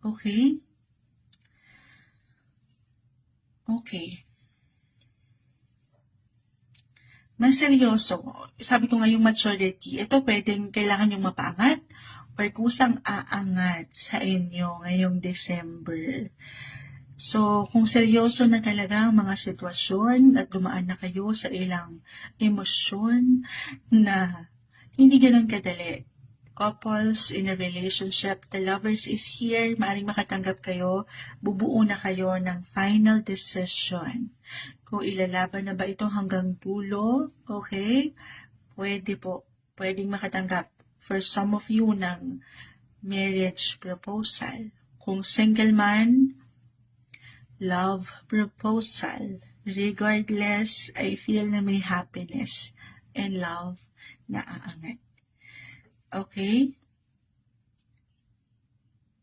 Okay? Okay. Mas seryoso, sabi ko nga yung maturity, ito pwedeng kailangan yung mapaangat or kusang aangat sa inyo ngayong December. So, kung seryoso na talaga ang mga sitwasyon at dumaan na kayo sa ilang emosyon na hindi ganun kadali. Couples in a relationship, the lovers is here, maaaring makatanggap kayo, bubuo na kayo ng final decision. Kung ilalaban na ba ito hanggang dulo, okay? Pwede po, pwedeng makatanggap for some of you ng marriage proposal. Kung single man, love proposal. Regardless, I feel na may happiness and love na aangat. Okay?